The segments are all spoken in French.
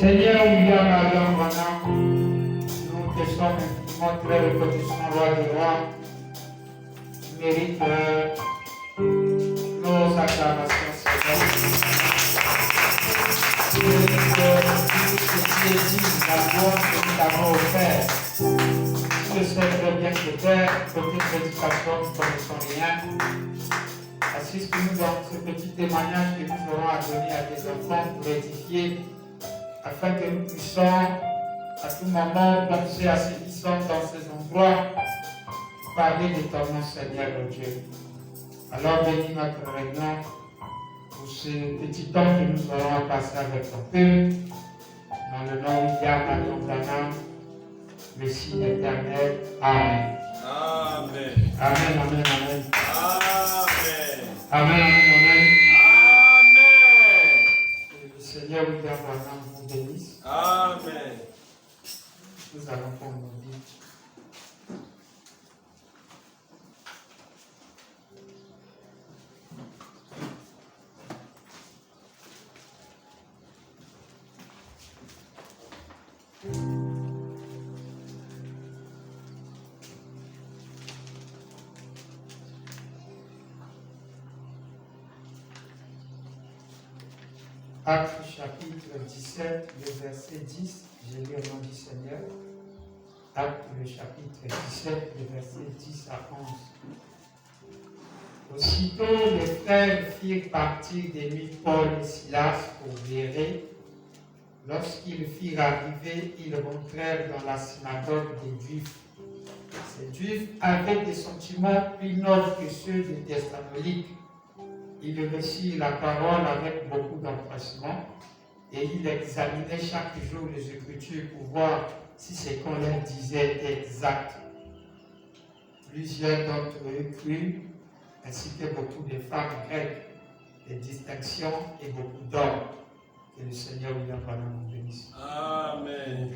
Seigneur, William Adam Vanam, nous te sommes infiniment très reconnaissants, roi des rois. Tu mérites nos acclamations, Seigneur. Tu mérites tout ce qui est dit, la gloire que nous t'avons offert. Je sais très bien que Père, côté prédication, nous ne connaissons rien. Assiste-nous dans ce petit témoignage que nous aurons à donner à tes enfants pour édifier, afin que nous puissions à tout moment penser à ceux qui sont dans ces endroits, parler de ton nom, Seigneur mon Dieu. Alors bénis notre réunion pour ce petit temps que nous aurons à passer avec ton peuple. Dans le nom de Yahweh, le signe éternel. Amen. Amen. Amen, amen, amen. Amen. Amen, amen, amen. Amen. Que le Seigneur vous vous bénisse. Amen. Nous allons prendre nos vies. Actes chapitre 17, le verset 10, j'ai lu au nom du Seigneur. Actes le chapitre 17, le verset 10 à 11. Aussitôt les frères firent partir des nuits Paul et Silas pour Bérée. Lorsqu'ils firent arriver, ils rentrèrent dans la synagogue des Juifs. Ces Juifs avaient des sentiments plus nobles que ceux des Thessaloniques. Ils reçurent la parole avec beaucoup d'empressement et ils examinaient chaque jour les Écritures pour voir si ce qu'on leur disait était exact. Plusieurs d'entre eux crurent, ainsi que beaucoup de femmes grecques, des distinctions et beaucoup d'hommes. Que le Seigneur vous bénisse. Amen.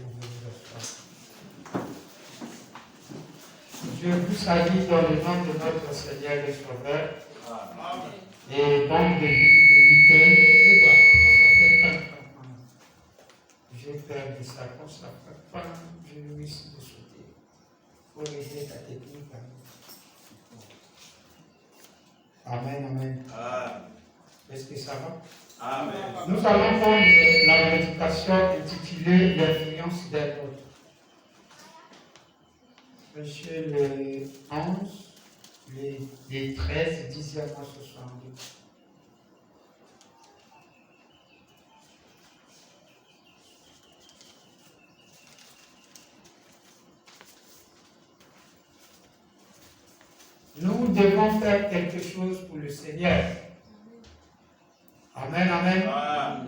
Je vous salue dans le nom de notre Seigneur et Sauveur. Amen. Et bon début de week-end. J'ai perdu ça comme ça. Je me suis de sauter. Il faut aider ta technique. Amen, amen. Est-ce que ça va? Amen. Nous allons prendre la prédication intitulée L'influence des autres. Prêcher le 11, les 13, 10e à 62. Nous devons faire quelque chose pour le Seigneur. Amen, amen.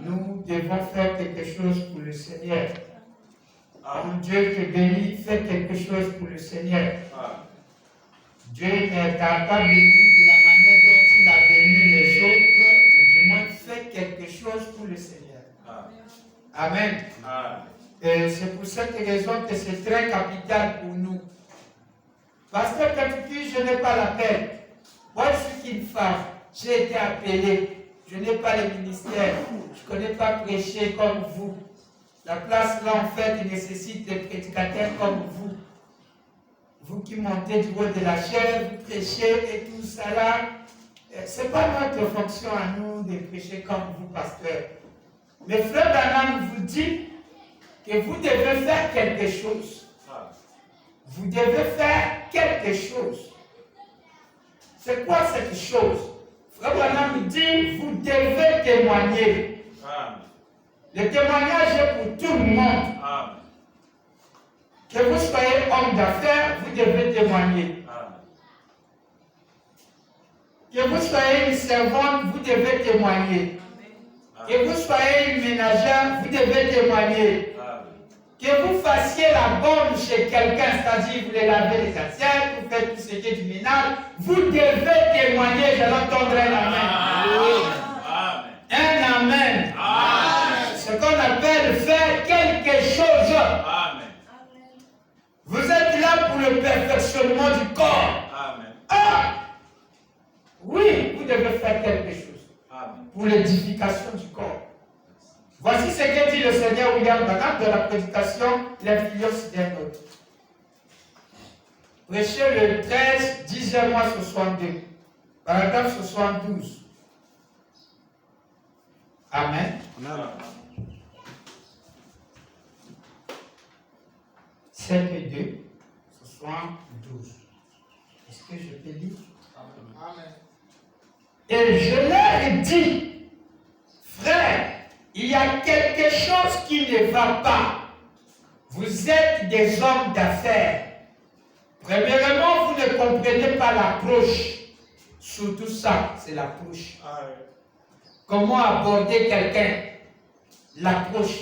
Nous devons faire quelque chose pour le Seigneur. Quand Dieu te bénit, fais quelque chose pour le Seigneur. Dieu ne t'a pas béni de la manière dont il a béni les autres, mais du moins fais quelque chose pour le Seigneur. Amen. Et c'est pour cette raison que c'est très capital pour nous. Parce que quand tu dis je n'ai pas l'appel, moi je suis qu'une femme, j'ai été appelé. Je n'ai pas le ministère, je ne connais pas prêcher comme vous. La place là, en fait, il nécessite des prédicateurs comme vous. Vous qui montez du haut de la chair, vous prêchez et tout ça là. Ce n'est pas notre fonction à nous de prêcher comme vous, pasteur. Mais Frère Branham vous dit que vous devez faire quelque chose. Vous devez faire quelque chose. C'est quoi cette chose? Frère Branham dit, vous devez témoigner. Le témoignage est pour tout le monde. Que vous soyez homme d'affaires, vous devez témoigner. Que vous soyez une servante, vous devez témoigner. Que vous soyez une ménagère, vous devez témoigner. Que vous fassiez la bonne chez quelqu'un, c'est-à-dire vous les lavez les assiettes, vous faites tout ce qui est du ménage, vous devez témoigner. Je l'entendre un amen. Un amen. Ce qu'on appelle faire quelque chose. Vous êtes là pour le perfectionnement du corps. Oui, vous devez faire quelque chose pour l'édification du corps. Voici ce que dit le Seigneur William Branham dans la prédication L'influence d'un autre. Prêché le 13, 10e mois 62, paragraphe 72. Amen. Amen. 5 et 2, 72. Est-ce que je peux lire? Amen. Et je leur ai dit, frère, il y a quelque chose qui ne va pas. Vous êtes des hommes d'affaires. Premièrement, vous ne comprenez pas l'approche. Surtout ça, c'est l'approche. Comment aborder quelqu'un? L'approche.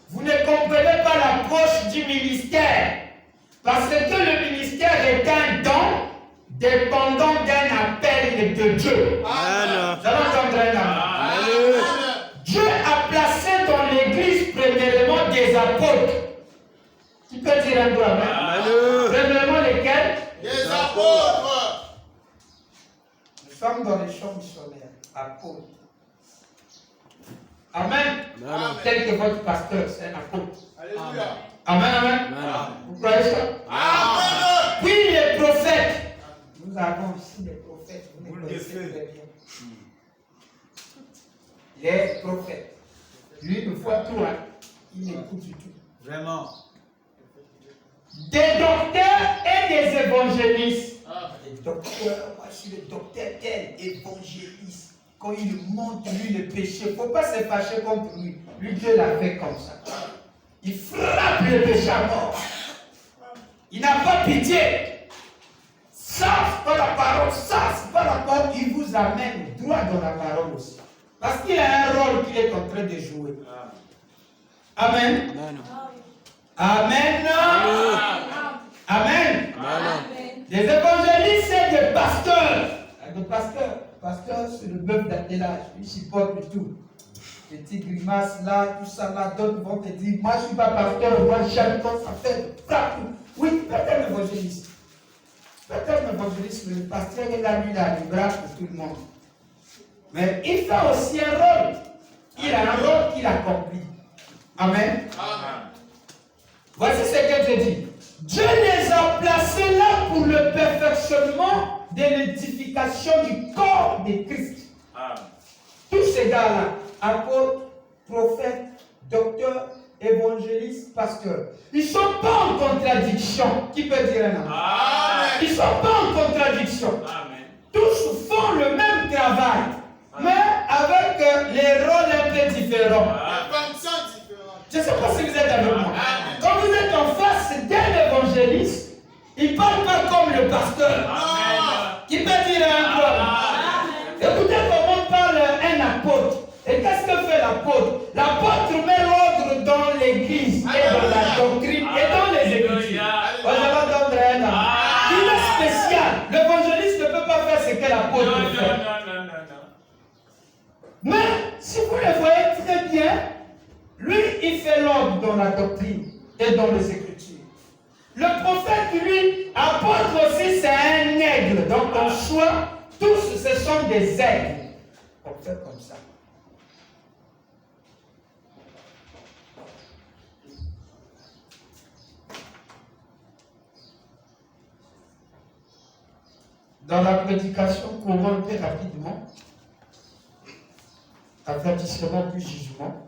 Vous ne comprenez pas l'approche du ministère. Parce que le ministère est un don dépendant d'un appel de Dieu. Amen. Vous allez entendre un amen. Amen. Dieu a placé dans l'église premièrement des apôtres. Qui peut dire un peu amen? Amen. Premièrement lesquels? Les apôtres. Nous sommes dans les champs missionnaires. Apôtres. Amen. Amen. Tel que votre pasteur, c'est un apôtre. Alléluia. Amen, amen. Amen. Vous croyez ça? Amen. Puis les prophètes. Nous avons ici les prophètes. Vous Vous les le connaissez défaites. très bien. Les prophètes. Lui, une fois tout, hein, il n'écoute du tout. Vraiment. Des docteurs et des évangélistes. Amen. Les docteurs, moi je suis le docteur tel, évangéliste. Quand il montre lui le péché, il ne faut pas se fâcher contre lui. Lui, Dieu l'a fait comme ça. Il frappe le péché à mort. Il n'a pas pitié. Ça, c'est pas la parole. Ça, c'est pas la parole. Il vous amène droit dans la parole aussi. Parce qu'il a un rôle qu'il est en train de jouer. Amen. Amen. Amen. Amen. Amen. Les évangélistes, c'est des pasteurs. Le pasteur, c'est le bœuf d'attelage. Il supporte tout. Les petites grimaces là, tout ça là, d'autres vont te dire, moi je ne suis pas pasteur, moi j'aime quand ça fait frappe. Oui, peut-être un évangéliste. Peut-être un évangéliste, mais le pasteur est là, lui, il a les bras pour tout le monde. Mais il fait aussi un rôle. Il a un rôle qu'il accomplit. Amen. Amen. Voici ce que je dis. Dieu les a placés là pour le perfectionnement de l'édification du corps de Christ. Tous ces gars-là, apôtres, prophètes, docteurs, évangélistes, pasteurs, ils ne sont pas en contradiction. Qui peut dire un amen? Ils ne sont pas en contradiction. Tous font le même travail, mais avec les rôles un peu différents. Les fonctions différentes. Je ne sais pas si vous êtes avec moi. Amen. Quand vous êtes en face d'un évangéliste, il ne parle pas comme le pasteur. Qui peut dire un peu? Écoutez comment parle un apôtre. Et qu'est-ce que fait l'apôtre? L'apôtre met l'ordre dans l'église et dans la doctrine et dans les écritures. On va entendre un amen. Il est spécial. L'évangéliste ne peut pas faire ce que l'apôtre fait. Mais si vous le voyez très bien, lui, il fait l'ordre dans la doctrine et dans les Écritures. Le prophète, lui, apôtre aussi, c'est un aigle. Donc, en soi, tous, ce sont des aigles. On fait comme ça. Dans la prédication courante et rapidement, avertissement du jugement,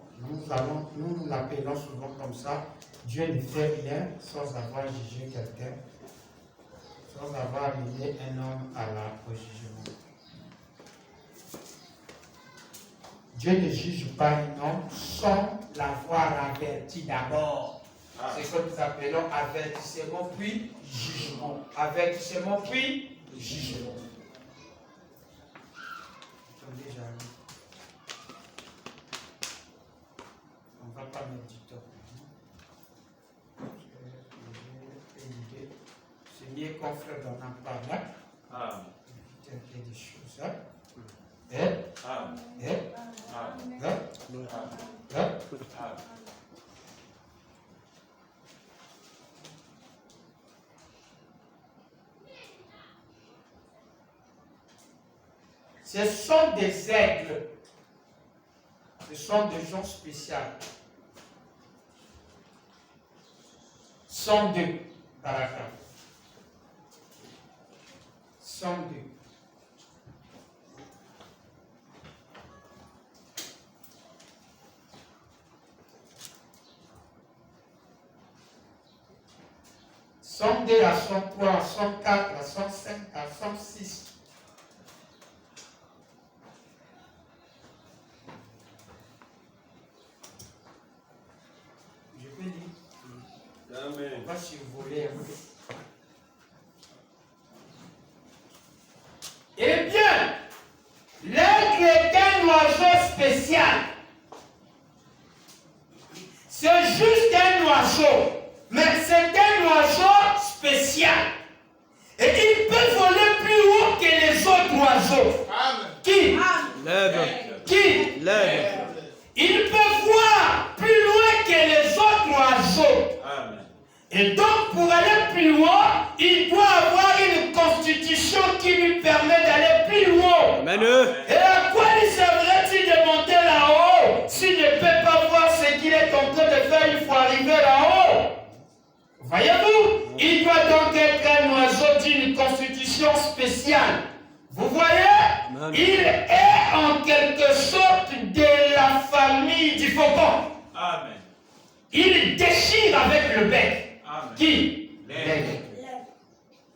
nous l'appelons souvent comme ça. Dieu ne fait rien sans avoir jugé quelqu'un, sans avoir amené un homme au jugement. Dieu ne juge pas un homme sans l'avoir averti d'abord. C'est ce que nous appelons avertissement puis jugement. Avertissement puis jugement. On ne va pas mettre du temps. C'est mieux qu'on frère d'en parler. Éviter des choses. Ce sont des aigles. Ce Ce sont des gens spéciaux. Somme 2, Baraka. Somme 2. Somme 2 à Somme 3, à Somme 4, à Somme 5, à Somme 6. Je peux lire. Amen. On va survoler un peu. Eh bien, l'aigle est un oiseau spécial. C'est juste un oiseau, mais c'est un oiseau spécial. Et il peut voler plus haut que les autres oiseaux. Amen. Qui? L'aigle. Qui? L'aigle. Il peut voir plus loin que les autres oiseaux. Amen. Et donc, pour aller plus loin, il doit avoir une constitution qui lui permet d'aller plus loin. Amen. Et à quoi lui servirait-il de monter là-haut s'il ne peut pas voir ce qu'il est en train de faire une fois arrivé là-haut? Voyez-vous? Il doit donc être un oiseau d'une constitution spéciale. Vous voyez? Amen. Il est en quelque sorte de la famille du faucon. Amen. Il déchire avec le bec. Amen. Qui? L'aigle.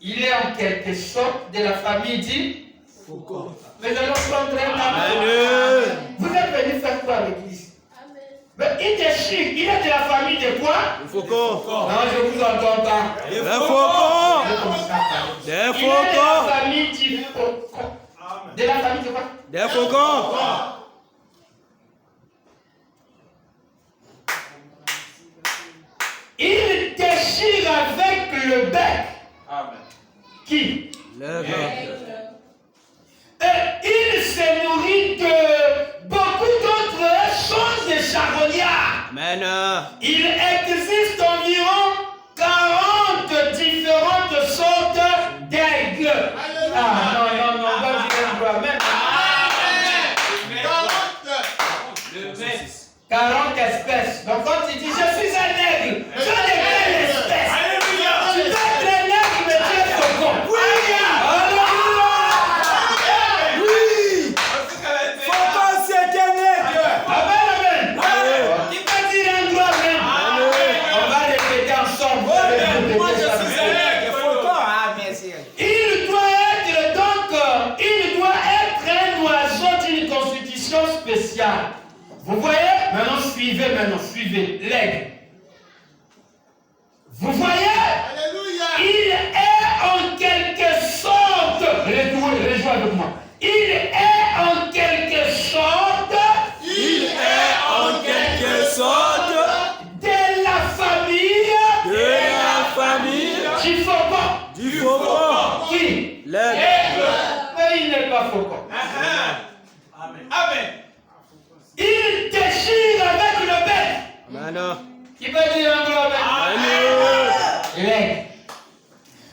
Il est en quelque sorte de la famille du Faucon. Mais allons prendre un Amen. Vous êtes venu faire quoi à l'église? Mais il déchire. Il est de la famille de quoi? Le faucon. Non, je vous entends pas. Le faucon. Des Il est de la faucons. famille du faucon. De la famille de quoi? Des faucons. Il déchire avec le bec. Amen. Qui? L'aigle. Et il se nourrit de beaucoup d'autres choses charognards. Amen. Il existe environ 40 différentes sortes d'aigles. Ah non, on va dire un peu amen. 40 espèces. Donc quand tu dis je suis un aigle, tu es de quelle espèce? Tu peux être un aigle, mais tu es faucon. Oui. Faucon, c'est un aigle. Amen, amen. Qui peut dire un doigt même? On va répéter ensemble. Moi, je suis un aigle. Faucon. Ah, merci. Il doit être un oiseau d'une constitution spéciale. Vous voyez? Maintenant suivez l'aigle. Vous voyez? Alléluia. Il est en quelque sorte, rejoins avec moi. Il est en quelque sorte de la famille du faucon. Qui? L'aigle. Mais il n'est pas faucon. Amen. Il déchire avec le bec. Amen. Qui peut dire un gros bec? L'aigle.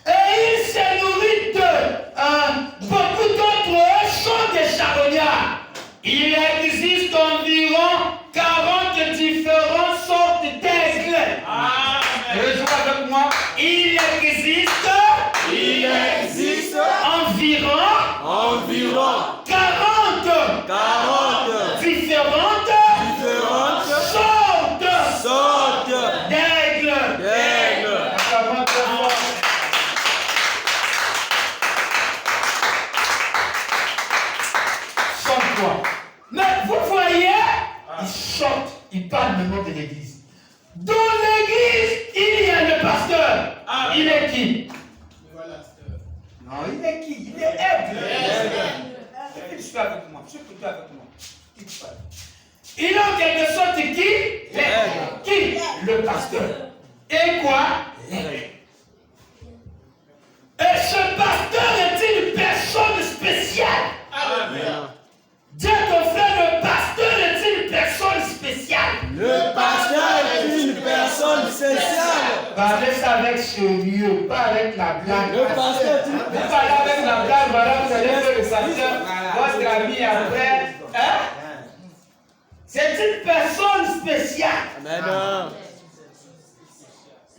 Et il se nourrit de beaucoup d'autres choses de charognards. Il existe environ 40 différentes sortes d'aigles. Rejoins avec moi. Il existe environ 40 différentes sortes d'aigles. Acclamons très fort. Chante-toi. Mais vous voyez, il chante, il parle maintenant de l'église. Dans l'église, il y a le pasteur. Il est qui? Non, il est qui? Il est aigle. Je suis avec moi. Je suis plutôt avec moi. Il est en quelque sorte qui? L'aigle. Qui? Le pasteur. Et quoi? L'aigle. Et ce pasteur est une personne spéciale. Alléluia. Dis à ton frère, le pasteur est une personne spéciale. Le pasteur est une personne spéciale. Parlez ça avec sérieux, pas avec la blague. Le pasteur est une Vous parlez avec la blague, voilà, vous allez faire le pasteur, votre ami après. Hein? C'est une personne spéciale. Amen.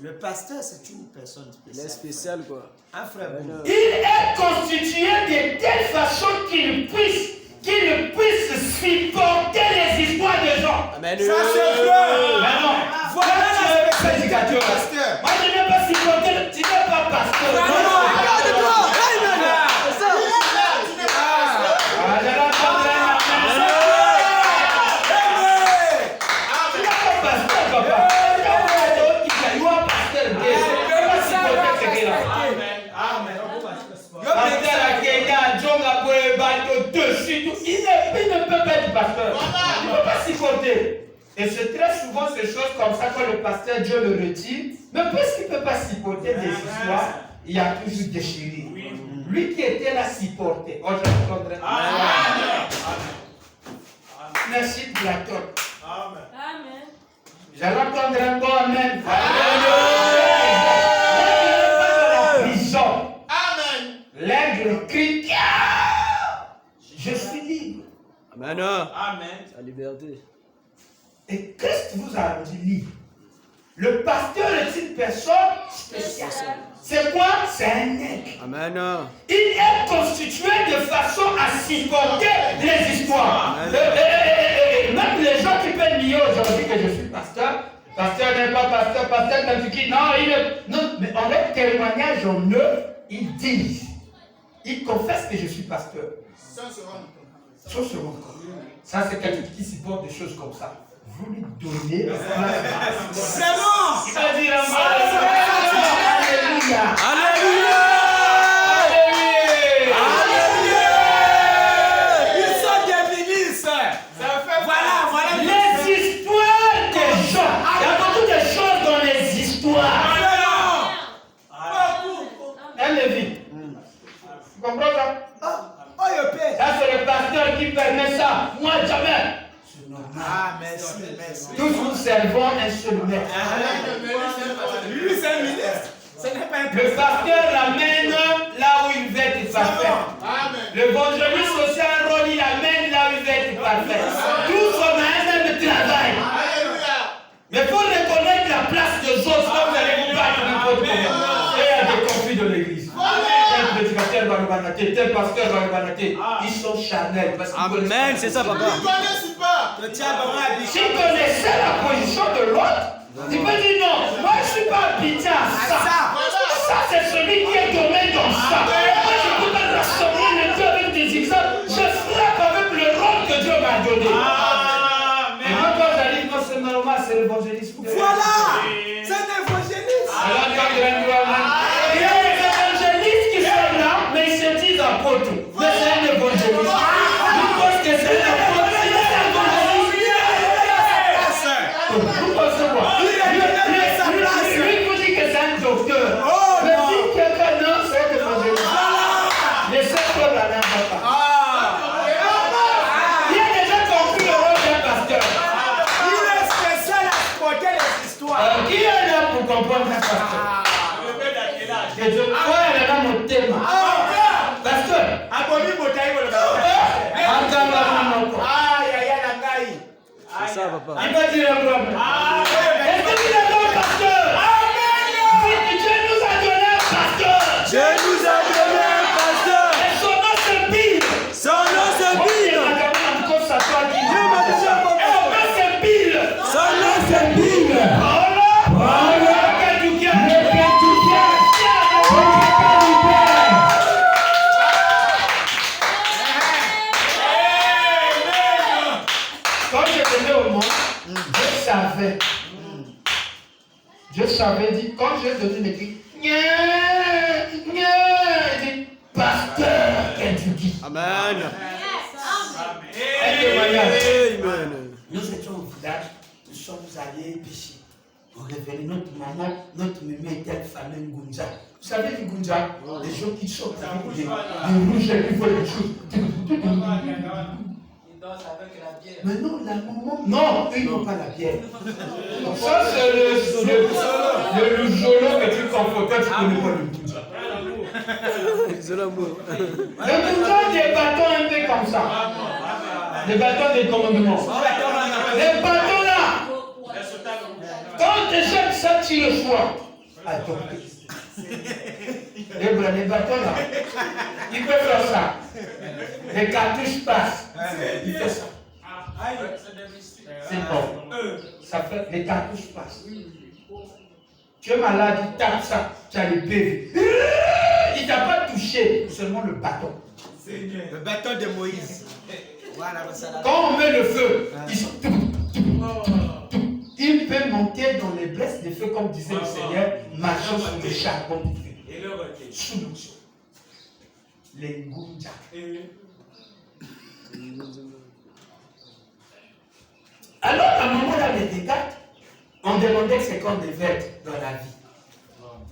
Le pasteur, c'est une personne Il est spéciale. spécial quoi. Un frère. Amen. Il est constitué de telle façon qu'il puisse supporter les histoires des gens. Amen. Ça, c'est vrai. Mais non. Voilà la Tu es prédicateur. pasteur. Moi, je n'ai pas supporté. Tu n'es pas pasteur. Regarde-toi. C'est ça. Tu n'es pas pasteur. Ah, je l'entendrai maintenant. Tu n'es pas pasteur, papa. Tu es pasteur. Tu n'es pas supporter ce qu'il a. Pasteur à Kenya, Djonga Boebato, dessus, tout. Il ne peut pas être pasteur. Il ne peut pas supporter. Et c'est très souvent ces choses comme ça quand le pasteur Dieu le retire. Mais puisqu'il ne peut pas supporter des histoires, il y a toujours déchiré. Lui qui était là supporté. Oh, je l'entendrai. Merci Platon. Amen. Je l'entendrai un bon amen. Prison. Amen. L'aigle crie. Je suis libre. Amen. Amen. La liberté. Et Christ vous a rendu libre. Le pasteur est une personne spéciale. C'est quoi? C'est un aigle. Amen. Il est constitué de façon à supporter les histoires. Même les gens qui peuvent nier aujourd'hui que je suis pasteur n'est pas pasteur, pasteur d'Antiquité. Non, non, mais en leur témoignage en eux, ils disent, ils confessent que je suis pasteur. Sans se rendre compte. Sans se rendre compte. Ça, c'est quelqu'un qui supporte des choses comme ça. Vous lui donnez. C'est bon. Il va dire Alléluia. Alléluia. Ils sont des ministres. Voilà. Les histoires des gens. Il y a beaucoup de choses dans les histoires. Un Lévi. Tu comprends ça? Oh, il paie. Ça, c'est le pasteur qui permet ça. Moi, jamais. C'est normal. Ah, merci. Tous nous servons un seul maître. Lui, c'est un ministre. Ce n'est pas un Le pasteur l'amène là où il veut être parfait. Amen. L'évangéliste aussi a un rôle, il l'amène là où il veut être parfait. Tous on a un même travail. Alléluia. Mais pour reconnaître la place des autres, là, vous allez vous battre n'importe comment. Et il y a des conflits de l'église. Tel prédicateur va le banater, tel pasteur va le banater. Ils sont charnels. Parce qu'ils connaissent Amen. pas. C'est ça, Tu papa. ne connais pas. Le tien, maman, S'il connaissait la position de l'autre, il peut dire non, moi je ne suis pas habitué à ça. Ça c'est celui qui est tombé dans ça. Moi je peux pas rassembler le Dieu avec des exemples. Je frappe avec le rôle que Dieu m'a donné. Et moi quand j'arrive, non c'est normal, c'est l'évangéliste. Voilà. C'est un évangéliste. Alors quand il y a des évangélistes qui sont là, mais ils se disent apôtres. Mais c'est un évangéliste. Vous pensez que c'est un apôtre? C'est un évangéliste. Vous pensez quoi? Lui vous dit que c'est un docteur. Mais si quelqu'un non, c'est un évangéliste. Laissez-toi la main, papa. Il a déjà compris le rôle d'un pasteur. Il est spécial à supporter les histoires. Qui est là pour comprendre un pasteur? Que je crois dans mon thème. Pasteur. C'est ça, papa. Il va dire un problème. Est-ce que tu es un pasteur? Dieu nous a donné un pasteur. Dieu nous a donné un pasteur. Et son nom c'est Bill. Son nom c'est Bill. Dieu m'a déjà donné un Son nom c'est Bill. Son nom c'est Bill. Quand je venais au monde, Dieu savait, dit, quand j'ai donné mes cris, il dit, pasteur Kentucky. Amen. Un témoignage. Amen. Nous étions au village, nous sommes allés pêcher. On révélait notre maman, notre mémé était famille Ngunja. Vous savez les Ngunja, des gens qui sortent avec des rouges et qui font des choses. Mais non, la maman. Non, ils n'ont pas la bière. Ça, c'est le zolo que tu confonds. Toi, tu connais pas le Ngunja. C'est l'amour. Le Ngunja, des bâtons un peu comme ça. Des bâtons de commandement. Les bâtons là. Quand déjà ça tire le soir. Attends. Les bâtons là. Il peut faire ça. Les cartouches passent. Il fait ça. C'est bon. Ça fait, les cartouches passent. Tu es malade, il tape ça. Tu as le PV. Il ne t'a pas touché, seulement le bâton. Le bâton de Moïse. Voilà, quand on met le feu, il peut monter dans les blesses de feu, comme disait le Seigneur, marchant sur le charbon du feu. Sous l'onction. Les Ngunja. Alors, à un moment là, les dégâts, on demandait ce qu'on devait être dans la vie.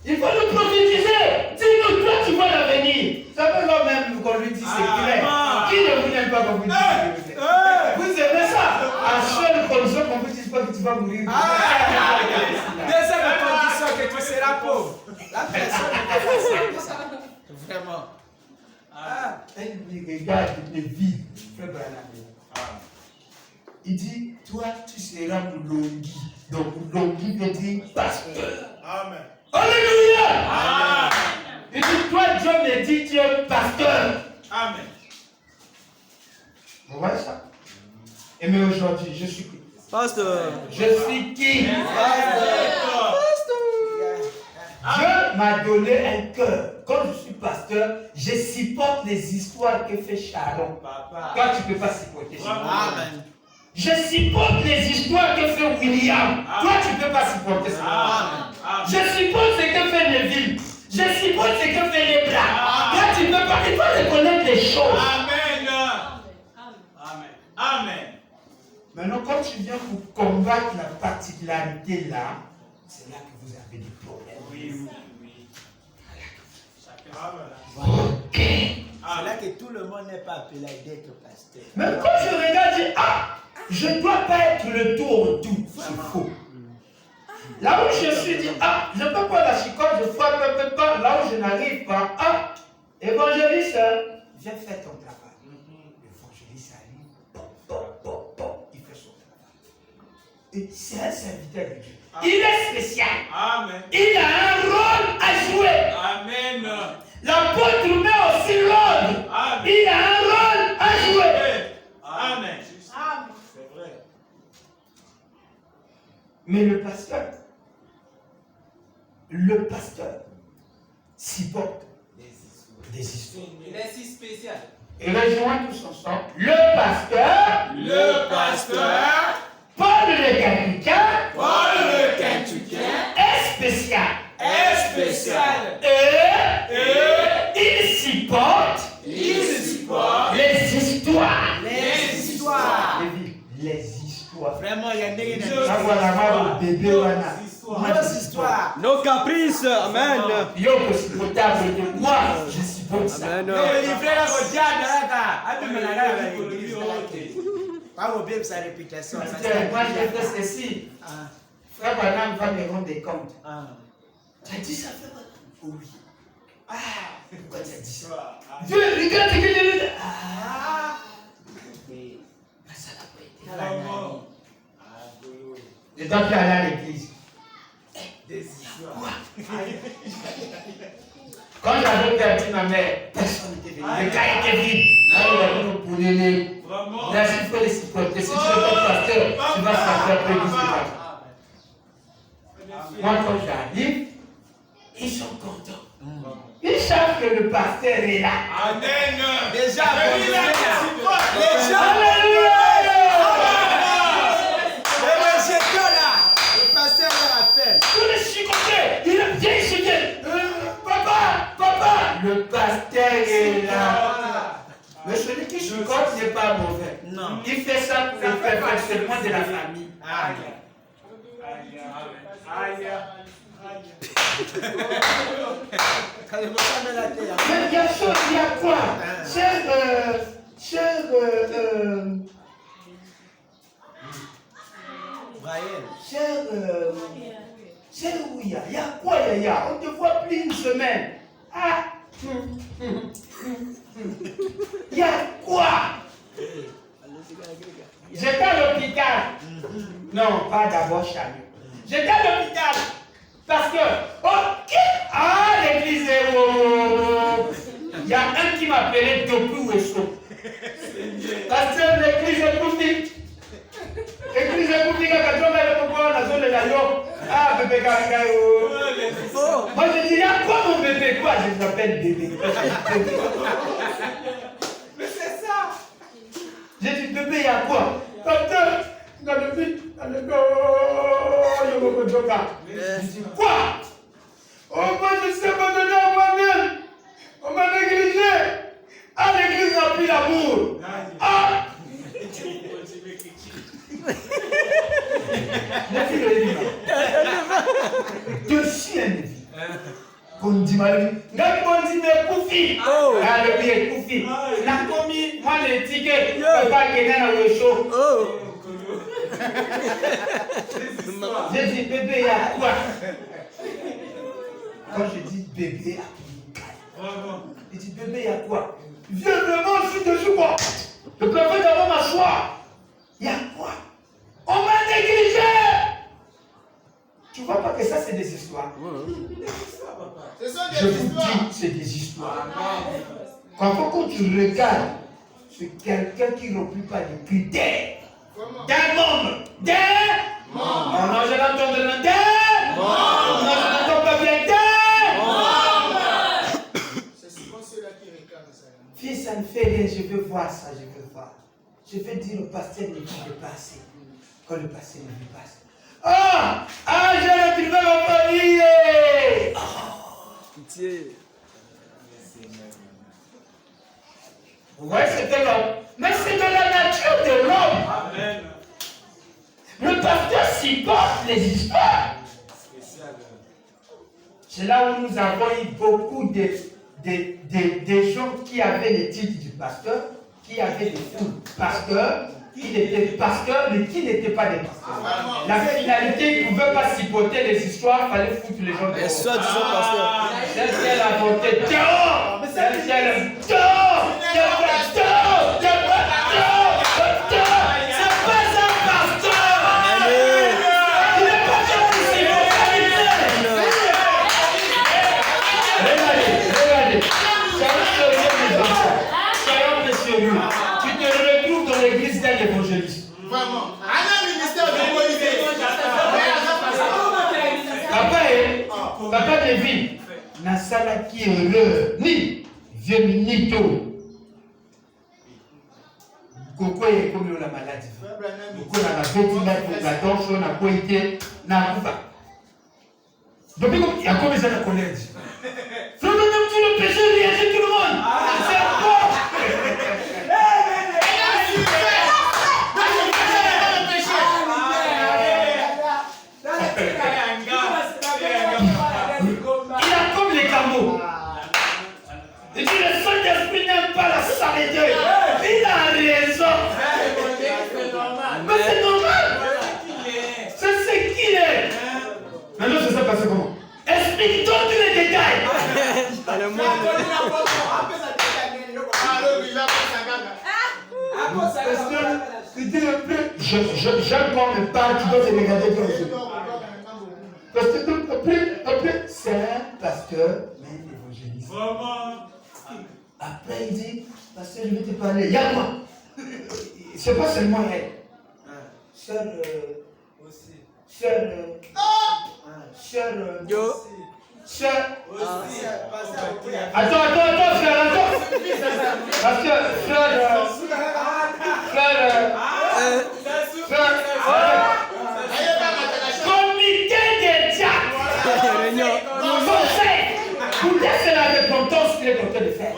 Il faut nous prophétiser. Dis-nous, toi, tu vois l'avenir. Ça veut pas même qu'on lui dise c'est clair. Qui ne vous n'aime pas qu'on vous dise c'est clair? Vous aimez ça? À seule condition qu'on vous dise pas que tu vas mourir. Deuxième condition que tu seras pauvre. La personne ne peut pas ça. Vraiment. Elle me regarde, il me vit. Frère Branham. Il dit, toi, tu seras Moulongi. Donc, Moulongi veut dire pasteur. Amen. Alléluia! Amen. Il dit, toi, Dieu me dit, tu es pasteur. Amen. Vous voyez ça? Et mais aujourd'hui, je suis qui? Pasteur. Je suis qui? Pasteur. Dieu m'a donné un cœur. Quand je suis pasteur, je supporte les histoires que fait Sharon. Toi, tu ne peux pas supporter ça. Amen. Je supporte les histoires que fait William. Toi, tu ne peux pas supporter ça. Amen. Je supporte ce que fait Neville. Je supporte ce que fait les bras. Toi, tu ne peux pas. Il faut reconnaître les choses. Amen. Amen. Amen. Maintenant, quand tu viens pour combattre la particularité là, c'est là que vous avez des problèmes. Oui. Ok. C'est là que tout le monde n'est pas appelé d'être pasteur. Même quand je regarde, je dis, je ne dois pas être le tout en tout. C'est faux. Là où je suis dit, je ne peux pas la chicote, je frappe un peu pas. Là où je n'arrive pas, évangéliste, viens faire ton travail. L'évangéliste arrive, il fait son travail. Et c'est un serviteur de Dieu. Il est spécial. Amen. Il a un rôle à jouer. Amen. L'apôtre met aussi l'ordre. Amen. Il a un rôle à jouer. Amen. C'est vrai. Mais le pasteur supporte des histoires. Il est si spécial. Et rejoins tous ensemble. Le pasteur, Paul le Kentuckien, est spécial. Et il supporte les histoires. Les histoires. Vraiment, il y a des Ah voilà, moi, le bébé, voilà. nos histoires. Nos caprices. Amen. Yo, c'est potable de moi, je supporte ça. Amen. Le livret là, votre diable, pas oublier sa réputation. Moi, j'ai fait ceci. Frère Branham va me rendre des comptes. Tu as dit ça, frère Branham? Oui. Pourquoi tu as dit ça? Dieu, regarde ce que j'ai dit. Ça n'a pas été. Je dois plus aller à l'église. Quoi? Quand j'avais perdu ma mère, personne n'était venu. Le cas était vide. Là, il a dit pour l'aider. Là, il faut les supporter. Si tu veux être pasteur, tu vas faire l'église de la. Moi, quand j'arrive, ils sont contents. Ils savent que le pasteur est là. Amen. Déjà, Alléluia. le pasteur leur appelle. Tous les chicotés, il vient ici, papa, le pasteur est là. Mais celui qui chicote n'est pas mauvais. Non. Il fait ça pour le perfectionnement de la famille. Mais bien sûr, il y a quoi? Cher Ouya, il y a quoi, Yaya? On te voit plus une semaine. Il y a quoi? J'étais à l'hôpital. Non, pas d'abord Chalut. J'étais à l'hôpital. Parce que, ok, l'église est où? Il y a un qui m'appelait depuis Ouesso. Parce que l'église est poussée. L'église est poussée quand on met le pouvoir dans la zone de la yo. Ah, bébé Gargayo. Moi je dis, il y a quoi mon bébé? Quoi? Je m'appelle bébé. Mais c'est ça. J'ai dit, bébé, il y a quoi? Docteur, dans le vide, dans le dos, je dis, quoi? Oh, moi, je sais pas donner à moi-même. On m'a négligé. Ah, l'église n'a plus l'amour. Ah! De chien de vie. Qu'on dit mal. N'a dit mais Koufi. Ah, le bien Koufi. N'a commis, moi, les tickets. Papa qui est dans le show. J'ai dit, bébé, il y a quoi? Quand je dis bébé, il dit, bébé, il y a quoi? Viens vraiment, je suis dessus, quoi. Je préfère d'abord m'asseoir. Il y a quoi? On m'a négligé. Tu vois pas que ça, c'est des histoires? Je vous dis, c'est des histoires. Quand tu regardes, c'est quelqu'un qui ne remplit pas les critères. D'un monde. D'un monde. Non, je l'entends de l'un. D'un monde. Non, je n'entends pas bien. D'un monde. C'est souvent ceux-là qui réclament ça. Fils, ça ne fait rien, je veux voir ça, je veux voir. Je veux dire au pasteur ne vit pas assez. Quand le pasteur ne vit pas assez. J'ai retrouvé ma famille. Pitié. Ouais, c'était l'homme. Mais c'est de la nature de l'homme. Amen. Le pasteur supporte les histoires. C'est là où nous avons eu beaucoup de gens qui avaient les titres du pasteur, qui avaient des foules pasteurs, qui étaient pasteurs, mais qui n'étaient pas des pasteurs. La finalité, ils ne pouvaient pas supporter les histoires, il fallait foutre les gens dehors. Et soit disant pasteur. Celle qui a la volonté dehors. Celle qui a la dehors. C'est pas un pasteur. Il n'est pas fait pour s'y Regardez. Soyons sérieux. Tu te retrouves dans l'église d'un évangéliste. Vraiment. Un ministère de politique. Papa David, Nasala qui est heureux, ni vieux minito. Koko est comme la maladie. Koko n'a pas fait la danse, on n'a pas été, n'a pas. Depuis qu'il y a combien de colère? Frère, même tu le péché, réagit tout le monde. C'est bon. Il a comme les cameaux. Il dit le Saint-Esprit n'aime pas la saleté. Il a raison. Mais c'est normal. C'est ce qu'il est. Maintenant, je sais pas c'est comment. Explique-toi tous les détails. J'aime quand me parle, tu dois te regarder dans les yeux. Parce que après, c'est un pasteur, mais un évangéliste. Vraiment. Après, il dit, pasteur, je vais te parler. Il y a quoi? C'est pas seulement elle. Sœur, Attends, frère, parce que, comité des diacres, conseil, pour laisser la repentance qu'il est en train de faire.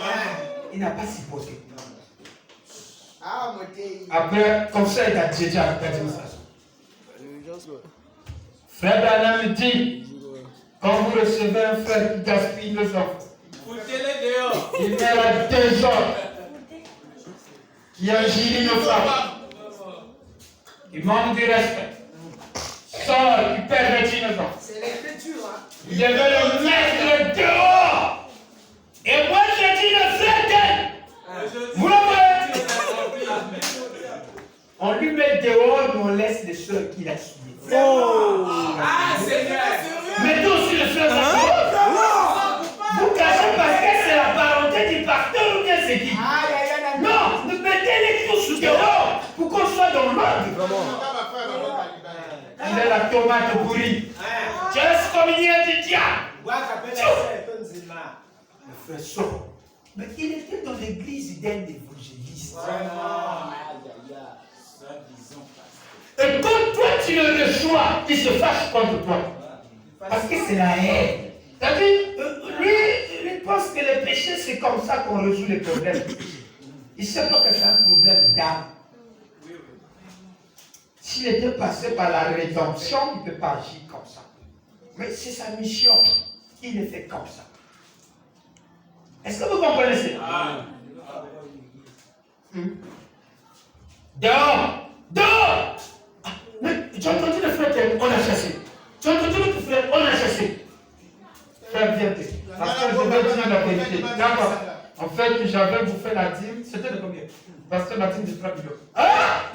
Il n'a pas supporté. Après, conseil a déjà dit ça. Frère Branham dit, quand vous recevez un frère qui gaspille nos enfants, Foutez-les dehors. il met à 2 ans, qui injurie nos femmes, il manque du respect, sort, qui pervertit nos enfants. C'est l'écriture, hein. Il devait le mettre dehors. Et moi, je dis le frère d'elle. Vous le voyez? est la tomate pourrie. Tu es communié du diable. Wa kapela se tonzima. Le frère sort. Mais il était dans l'église d'un évangéliste. Et quand toi tu le reçois, il se fâche contre toi. Parce que c'est la haine. C'est-à-dire, lui pense que le péché, c'est comme ça qu'on résout les problèmes. Il ne sait pas que c'est un problème d'âme. S'il était passé par la rédemption, il ne peut pas agir comme ça. Mais c'est sa mission. Il le fait comme ça. Est-ce que vous comprenez ça? Dehors! Dehors! Ah, mais tu as entendu le frère, on a chassé. Tu as entendu le frère, on a chassé. Frère, viens. Parce que je vais dire la vérité. D'accord. En fait, j'avais bouffé la dîme. C'était de combien? Parce que la dîme de 3 millions. Ah!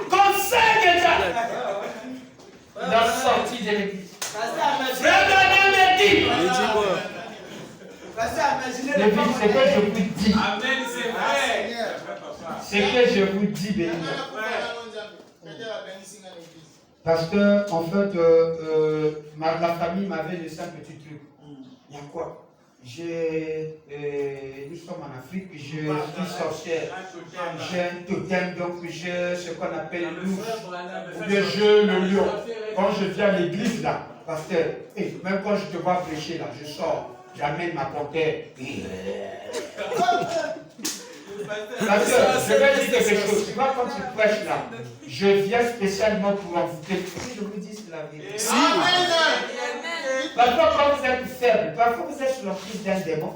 Conseil déjà! Il a sorti de l'église. Frère, donnez mes dîmes! L'église, c'est que je vous dis. Amen, c'est vrai. C'est que je vous dis, béni. Parce que, en fait, la famille m'avait laissé un petit truc. Il y a quoi? Nous sommes en Afrique, je suis sorcière. J'ai un totem, donc j'ai ce qu'on appelle l'ours. Ou bien j'ai le lion. Quand je viens à l'église, là, parce que, même quand je te vois prêcher, là, je sors, j'amène ma panthère. Parce que je vais dire quelque chose. Tu vois, quand tu prêches là, je viens spécialement pour envoûter. Je vous dis c'est la vérité. Parfois, quand vous êtes faible, parfois vous êtes sur la prise d'un démon.